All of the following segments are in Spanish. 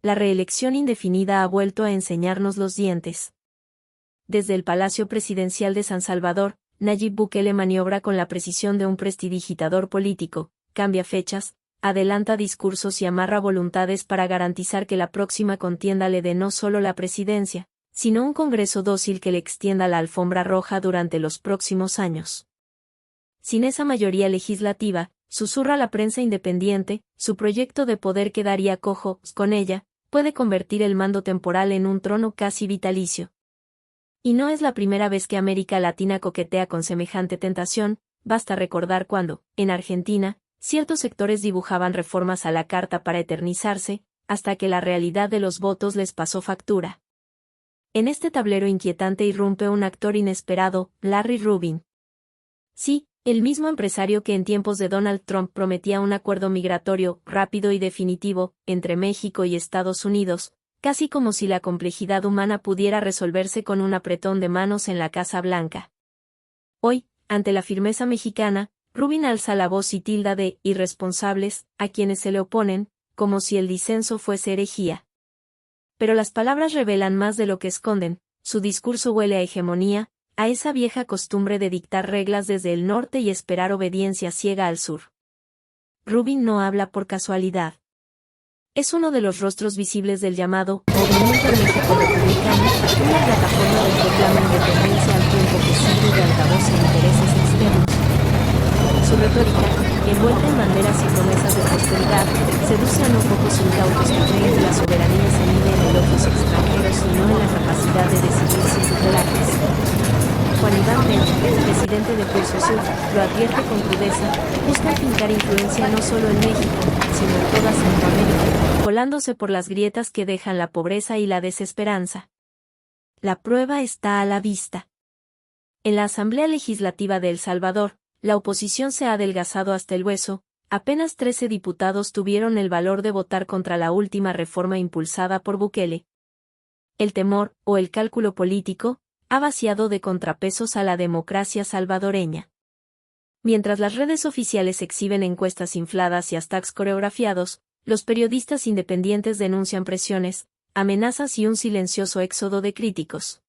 la reelección indefinida ha vuelto a enseñarnos los dientes. Desde el Palacio Presidencial de San Salvador, Nayib Bukele maniobra con la precisión de un prestidigitador político, cambia fechas, adelanta discursos y amarra voluntades para garantizar que la próxima contienda le dé no solo la presidencia, sino un Congreso dócil que le extienda la alfombra roja durante los próximos años. Sin esa mayoría legislativa, susurra la prensa independiente, su proyecto de poder quedaría cojo, con ella, puede convertir el mando temporal en un trono casi vitalicio. Y no es la primera vez que América Latina coquetea con semejante tentación, basta recordar cuando, en Argentina, ciertos sectores dibujaban reformas a la carta para eternizarse, hasta que la realidad de los votos les pasó factura. En este tablero inquietante irrumpe un actor inesperado, Larry Rubin. Sí, el mismo empresario que en tiempos de Donald Trump prometía un acuerdo migratorio rápido y definitivo entre México y Estados Unidos, casi como si la complejidad humana pudiera resolverse con un apretón de manos en la Casa Blanca. Hoy, ante la firmeza mexicana, Rubin alza la voz y tilda de irresponsables a quienes se le oponen, como si el disenso fuese herejía. Pero las palabras revelan más de lo que esconden, su discurso huele a hegemonía, a esa vieja costumbre de dictar reglas desde el norte y esperar obediencia ciega al sur. Rubin no habla por casualidad. Es uno de los rostros visibles del llamado Movimiento México Republicano, una plataforma que proclama independencia al tiempo que sirve de altavoz en intereses externos. Su retórica, envuelta en banderas y promesas de prosperidad, seduce a no pocos incautos que creen que la soberanía se mide en elogios extranjeros y no en la capacidad de decidir sin tutelajes. Juan Iván Pérez, presidente de Pulso Sur, lo advierte con crudeza, busca fincar influencia no solo en México, sino en toda Centroamérica, colándose por las grietas que dejan la pobreza y la desesperanza. La prueba está a la vista. En la Asamblea Legislativa de El Salvador, la oposición se ha adelgazado hasta el hueso, apenas 13 diputados tuvieron el valor de votar contra la última reforma impulsada por Bukele. El temor, o el cálculo político, ha vaciado de contrapesos a la democracia salvadoreña. Mientras las redes oficiales exhiben encuestas infladas y hashtags coreografiados, los periodistas independientes denuncian presiones, amenazas y un silencioso éxodo de críticos.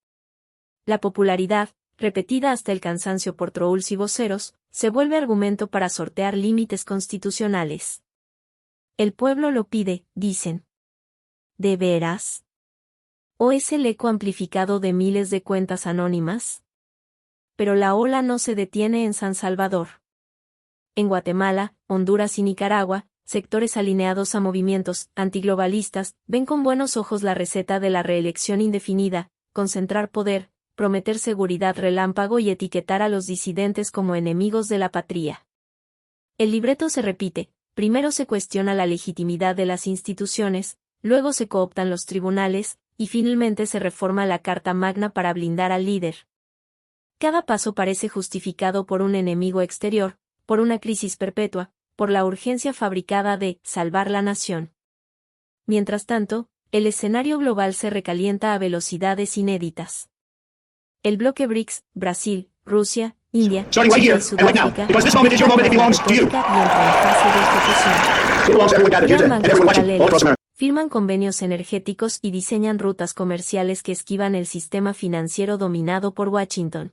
La popularidad, repetida hasta el cansancio por trolls y voceros, se vuelve argumento para sortear límites constitucionales. El pueblo lo pide, dicen. ¿De veras? ¿O es el eco amplificado de miles de cuentas anónimas? Pero la ola no se detiene en San Salvador. En Guatemala, Honduras y Nicaragua, sectores alineados a movimientos antiglobalistas ven con buenos ojos la receta de la reelección indefinida, concentrar poder, prometer seguridad relámpago y etiquetar a los disidentes como enemigos de la patria. El libreto se repite, primero se cuestiona la legitimidad de las instituciones, luego se cooptan los tribunales, y finalmente se reforma la Carta Magna para blindar al líder. Cada paso parece justificado por un enemigo exterior, por una crisis perpetua, por la urgencia fabricada de salvar la nación. Mientras tanto, el escenario global se recalienta a velocidades inéditas. El bloque BRICS, Brasil, Rusia, India, China y Sudáfrica, entra en fase de ejecución. Crean bancos paralelos, firman convenios energéticos y diseñan rutas comerciales que esquivan el sistema financiero dominado por Washington.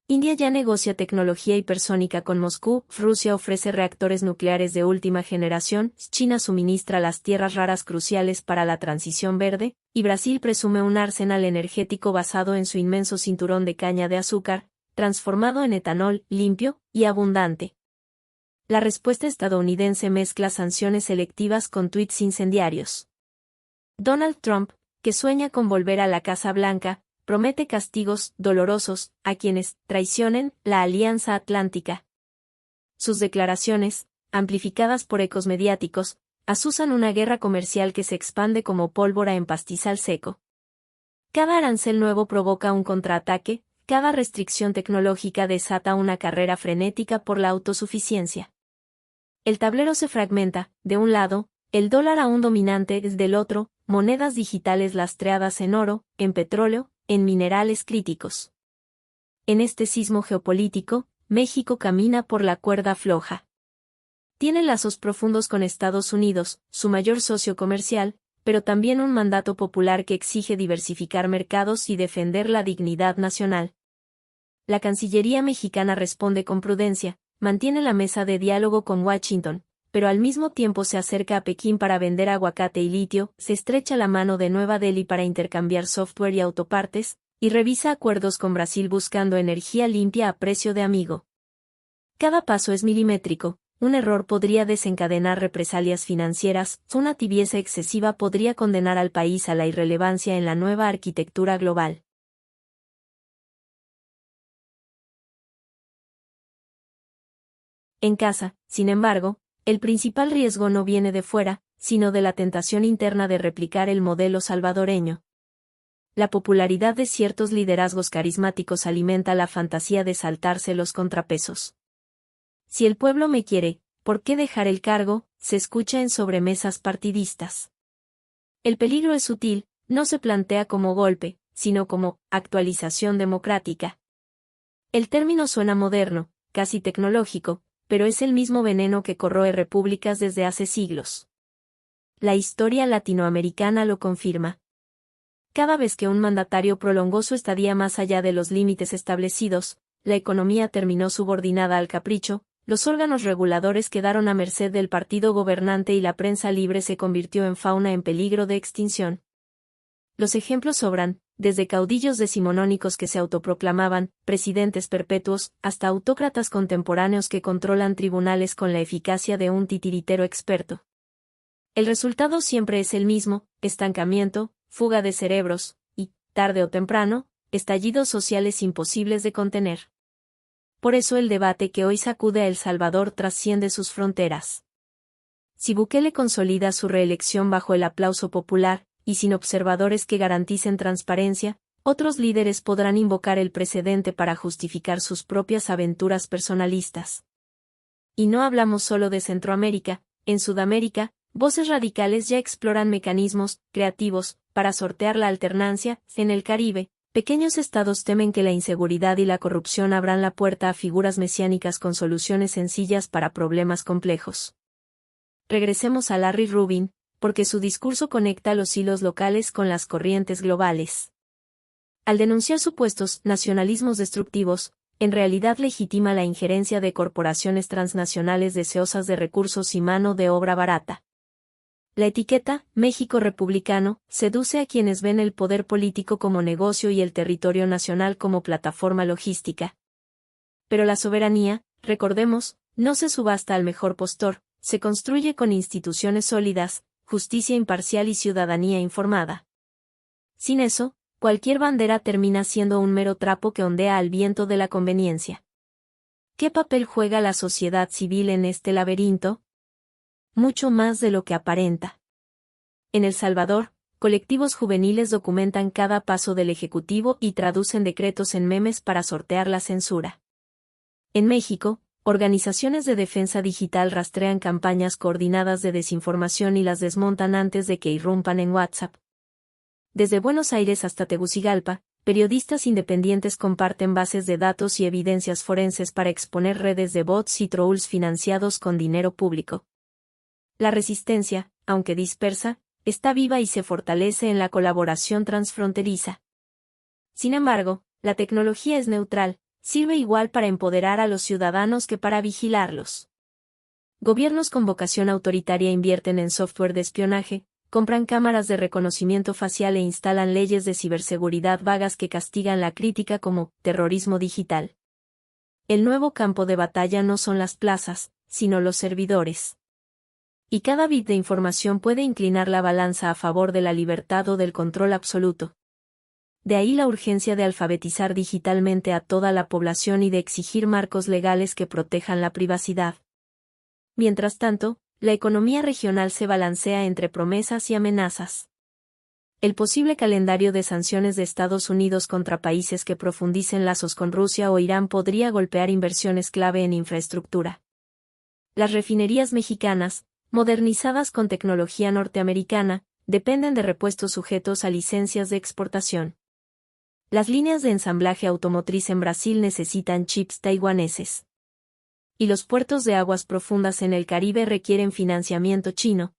India ya negocia tecnología hipersónica con Moscú, Rusia ofrece reactores nucleares de última generación, China suministra las tierras raras cruciales para la transición verde, y Brasil presume un arsenal energético basado en su inmenso cinturón de caña de azúcar, transformado en etanol, limpio y abundante. La respuesta estadounidense mezcla sanciones selectivas con tuits incendiarios. Donald Trump, que sueña con volver a la Casa Blanca, promete castigos dolorosos a quienes traicionen la Alianza Atlántica. Sus declaraciones, amplificadas por ecos mediáticos, azuzan una guerra comercial que se expande como pólvora en pastizal seco. Cada arancel nuevo provoca un contraataque, cada restricción tecnológica desata una carrera frenética por la autosuficiencia. El tablero se fragmenta, de un lado, el dólar aún dominante, del otro, monedas digitales lastreadas en oro, en petróleo, en minerales críticos. En este sismo geopolítico, México camina por la cuerda floja. Tiene lazos profundos con Estados Unidos, su mayor socio comercial, pero también un mandato popular que exige diversificar mercados y defender la dignidad nacional. La Cancillería mexicana responde con prudencia, mantiene la mesa de diálogo con Washington, pero al mismo tiempo se acerca a Pekín para vender aguacate y litio, se estrecha la mano de Nueva Delhi para intercambiar software y autopartes, y revisa acuerdos con Brasil buscando energía limpia a precio de amigo. Cada paso es milimétrico, un error podría desencadenar represalias financieras, una tibieza excesiva podría condenar al país a la irrelevancia en la nueva arquitectura global. En casa, sin embargo, el principal riesgo no viene de fuera, sino de la tentación interna de replicar el modelo salvadoreño. La popularidad de ciertos liderazgos carismáticos alimenta la fantasía de saltarse los contrapesos. Si el pueblo me quiere, ¿por qué dejar el cargo?, se escucha en sobremesas partidistas. El peligro es sutil, no se plantea como golpe, sino como actualización democrática. El término suena moderno, casi tecnológico, pero es el mismo veneno que corroe repúblicas desde hace siglos. La historia latinoamericana lo confirma. Cada vez que un mandatario prolongó su estadía más allá de los límites establecidos, la economía terminó subordinada al capricho, los órganos reguladores quedaron a merced del partido gobernante y la prensa libre se convirtió en fauna en peligro de extinción. Los ejemplos sobran, desde caudillos decimonónicos que se autoproclamaban presidentes perpetuos, hasta autócratas contemporáneos que controlan tribunales con la eficacia de un titiritero experto. El resultado siempre es el mismo: estancamiento, fuga de cerebros, y, tarde o temprano, estallidos sociales imposibles de contener. Por eso el debate que hoy sacude a El Salvador trasciende sus fronteras. Si Bukele consolida su reelección bajo el aplauso popular, y sin observadores que garanticen transparencia, otros líderes podrán invocar el precedente para justificar sus propias aventuras personalistas. Y no hablamos solo de Centroamérica, en Sudamérica, voces radicales ya exploran mecanismos creativos para sortear la alternancia. En el Caribe, pequeños estados temen que la inseguridad y la corrupción abran la puerta a figuras mesiánicas con soluciones sencillas para problemas complejos. Regresemos a Larry Rubin, porque su discurso conecta los hilos locales con las corrientes globales. Al denunciar supuestos nacionalismos destructivos, en realidad legitima la injerencia de corporaciones transnacionales deseosas de recursos y mano de obra barata. La etiqueta México republicano seduce a quienes ven el poder político como negocio y el territorio nacional como plataforma logística. Pero la soberanía, recordemos, no se subasta al mejor postor, se construye con instituciones sólidas, justicia imparcial y ciudadanía informada. Sin eso, cualquier bandera termina siendo un mero trapo que ondea al viento de la conveniencia. ¿Qué papel juega la sociedad civil en este laberinto? Mucho más de lo que aparenta. En El Salvador, colectivos juveniles documentan cada paso del Ejecutivo y traducen decretos en memes para sortear la censura. En México, organizaciones de defensa digital rastrean campañas coordinadas de desinformación y las desmontan antes de que irrumpan en WhatsApp. Desde Buenos Aires hasta Tegucigalpa, periodistas independientes comparten bases de datos y evidencias forenses para exponer redes de bots y trolls financiados con dinero público. La resistencia, aunque dispersa, está viva y se fortalece en la colaboración transfronteriza. Sin embargo, la tecnología es neutral, sirve igual para empoderar a los ciudadanos que para vigilarlos. Gobiernos con vocación autoritaria invierten en software de espionaje, compran cámaras de reconocimiento facial e instalan leyes de ciberseguridad vagas que castigan la crítica como terrorismo digital. El nuevo campo de batalla no son las plazas, sino los servidores. Y cada bit de información puede inclinar la balanza a favor de la libertad o del control absoluto. De ahí la urgencia de alfabetizar digitalmente a toda la población y de exigir marcos legales que protejan la privacidad. Mientras tanto, la economía regional se balancea entre promesas y amenazas. El posible calendario de sanciones de Estados Unidos contra países que profundicen lazos con Rusia o Irán podría golpear inversiones clave en infraestructura. Las refinerías mexicanas, modernizadas con tecnología norteamericana, dependen de repuestos sujetos a licencias de exportación. Las líneas de ensamblaje automotriz en Brasil necesitan chips taiwaneses. Y los puertos de aguas profundas en el Caribe requieren financiamiento chino.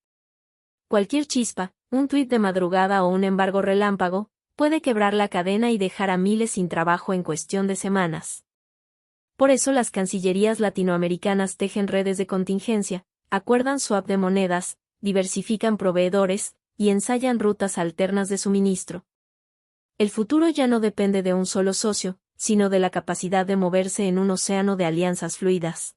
Cualquier chispa, Un tuit de madrugada o un embargo relámpago puede quebrar la cadena y dejar a miles sin trabajo en cuestión de semanas. Por eso las cancillerías latinoamericanas tejen redes de contingencia, acuerdan swap de monedas, diversifican proveedores y ensayan rutas alternas de suministro. El futuro ya no depende de un solo socio, sino de la capacidad de moverse en un océano de alianzas fluidas.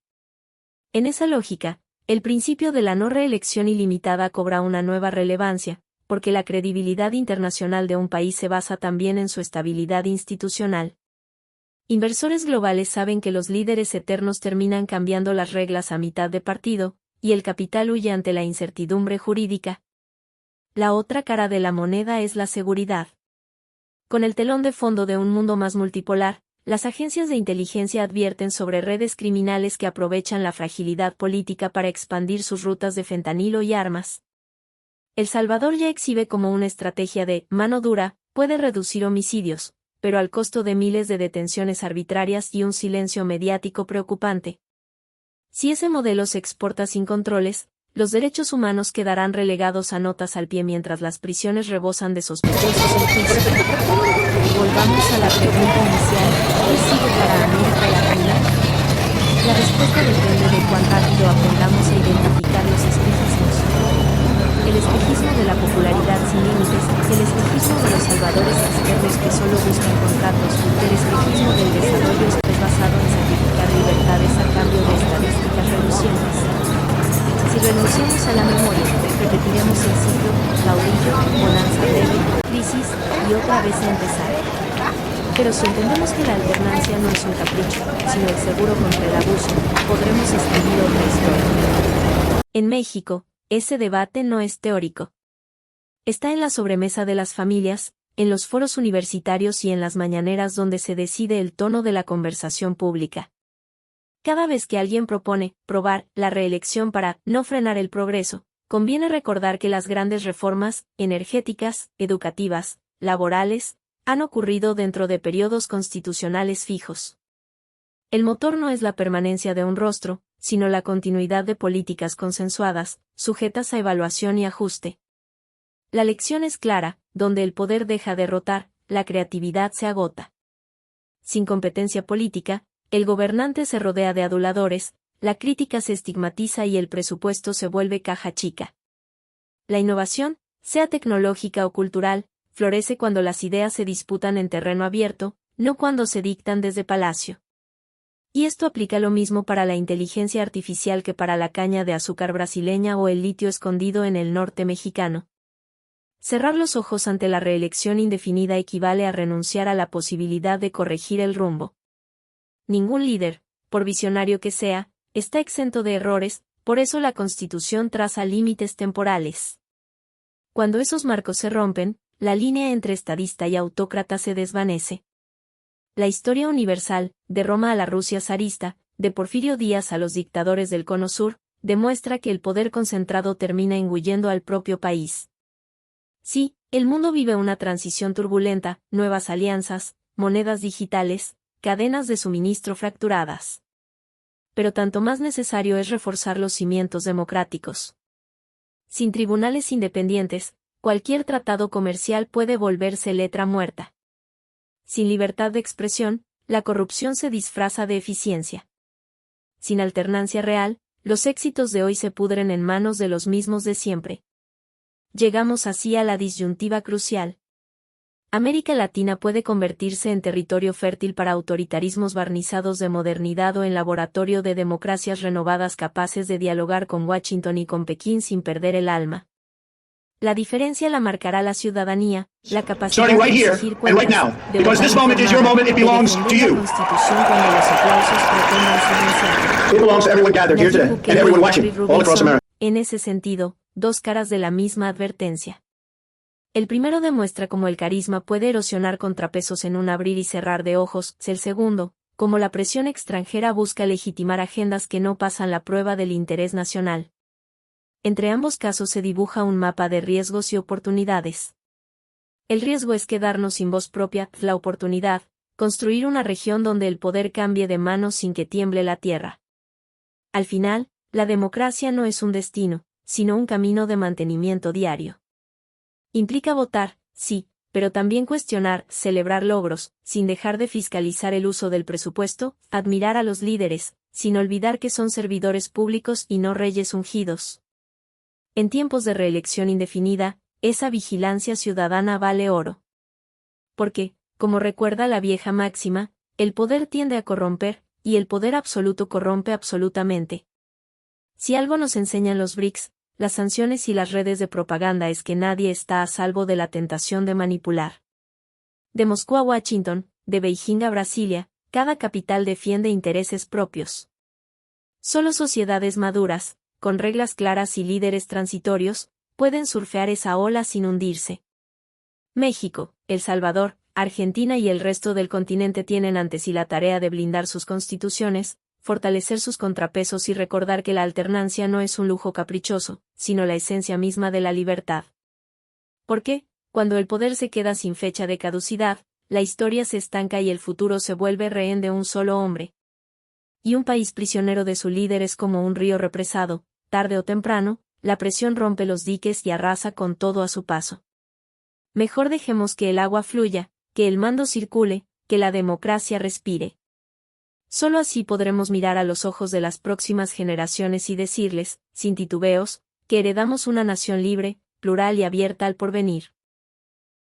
En esa lógica, el principio de la no reelección ilimitada cobra una nueva relevancia, porque la credibilidad internacional de un país se basa también en su estabilidad institucional. Inversores globales saben que los líderes eternos terminan cambiando las reglas a mitad de partido, y el capital huye ante la incertidumbre jurídica. La otra cara de la moneda es la seguridad. Con el telón de fondo de un mundo más multipolar, las agencias de inteligencia advierten sobre redes criminales que aprovechan la fragilidad política para expandir sus rutas de fentanilo y armas. El Salvador ya exhibe como una estrategia de mano dura, puede reducir homicidios, pero al costo de miles de detenciones arbitrarias y un silencio mediático preocupante. Si ese modelo se exporta sin controles, los derechos humanos quedarán relegados a notas al pie mientras las prisiones rebosan de sospechosos en juicio. Volvamos a la pregunta inicial, ¿qué sigue para América Latina? La respuesta depende de cuán rápido aprendamos a identificar los espejismos. El espejismo de la popularidad sin límites, el espejismo de los salvadores externos que solo buscan contratos, el espejismo del desarrollo express basado en sacrificar libertades a cambio de estadísticas relucientes. Si renunciamos a la memoria, repetiremos el ciclo, caudillo, bonanza breve, crisis, y otra vez a empezar. Pero si entendemos que la alternancia no es un capricho, sino el seguro contra el abuso, podremos escribir otra historia. En México, ese debate no es teórico. Está en la sobremesa de las familias, en los foros universitarios y en las mañaneras donde se decide el tono de la conversación pública. Cada vez que alguien propone probar la reelección para no frenar el progreso, conviene recordar que las grandes reformas energéticas, educativas, laborales, han ocurrido dentro de periodos constitucionales fijos. El motor no es la permanencia de un rostro, sino la continuidad de políticas consensuadas, sujetas a evaluación y ajuste. La lección es clara, donde el poder deja de rotar, la creatividad se agota. Sin competencia política, el gobernante se rodea de aduladores, la crítica se estigmatiza y el presupuesto se vuelve caja chica. La innovación, sea tecnológica o cultural, florece cuando las ideas se disputan en terreno abierto, no cuando se dictan desde palacio. Y esto aplica lo mismo para la inteligencia artificial que para la caña de azúcar brasileña o el litio escondido en el norte mexicano. Cerrar los ojos ante la reelección indefinida equivale a renunciar a la posibilidad de corregir el rumbo. Ningún líder, por visionario que sea, está exento de errores, por eso la Constitución traza límites temporales. Cuando esos marcos se rompen, la línea entre estadista y autócrata se desvanece. La historia universal, de Roma a la Rusia zarista, de Porfirio Díaz a los dictadores del Cono Sur, demuestra que el poder concentrado termina engullendo al propio país. Sí, el mundo vive una transición turbulenta, nuevas alianzas, monedas digitales, cadenas de suministro fracturadas. Pero tanto más necesario es reforzar los cimientos democráticos. Sin tribunales independientes, cualquier tratado comercial puede volverse letra muerta. Sin libertad de expresión, la corrupción se disfraza de eficiencia. Sin alternancia real, los éxitos de hoy se pudren en manos de los mismos de siempre. Llegamos así a la disyuntiva crucial. América Latina puede convertirse en territorio fértil para autoritarismos barnizados de modernidad o en laboratorio de democracias renovadas capaces de dialogar con Washington y con Pekín sin perder el alma. La diferencia la marcará la ciudadanía, la capacidad de exigir cuentas, de votar informada, de defender la Constitución cuando los aplausos pretendan silenciarla. En ese sentido, dos caras de la misma advertencia. El primero demuestra cómo el carisma puede erosionar contrapesos en un abrir y cerrar de ojos, el segundo, cómo la presión extranjera busca legitimar agendas que no pasan la prueba del interés nacional. Entre ambos casos se dibuja un mapa de riesgos y oportunidades. El riesgo es quedarnos sin voz propia, la oportunidad, construir una región donde el poder cambie de manos sin que tiemble la tierra. Al final, la democracia no es un destino, sino un camino de mantenimiento diario. Implica votar, sí, pero también cuestionar, celebrar logros, sin dejar de fiscalizar el uso del presupuesto, admirar a los líderes, sin olvidar que son servidores públicos y no reyes ungidos. En tiempos de reelección indefinida, esa vigilancia ciudadana vale oro. Porque, como recuerda la vieja máxima, el poder tiende a corromper, y el poder absoluto corrompe absolutamente. Si algo nos enseñan los BRICS, las sanciones y las redes de propaganda es que nadie está a salvo de la tentación de manipular. De Moscú a Washington, de Beijing a Brasilia, cada capital defiende intereses propios. Solo sociedades maduras, con reglas claras y líderes transitorios, pueden surfear esa ola sin hundirse. México, El Salvador, Argentina y el resto del continente tienen ante sí la tarea de blindar sus constituciones, fortalecer sus contrapesos y recordar que la alternancia no es un lujo caprichoso, sino la esencia misma de la libertad. Porque, cuando el poder se queda sin fecha de caducidad, la historia se estanca y el futuro se vuelve rehén de un solo hombre. Y un país prisionero de su líder es como un río represado, tarde o temprano, la presión rompe los diques y arrasa con todo a su paso. Mejor dejemos que el agua fluya, que el mando circule, que la democracia respire. Solo así podremos mirar a los ojos de las próximas generaciones y decirles, sin titubeos, que heredamos una nación libre, plural y abierta al porvenir.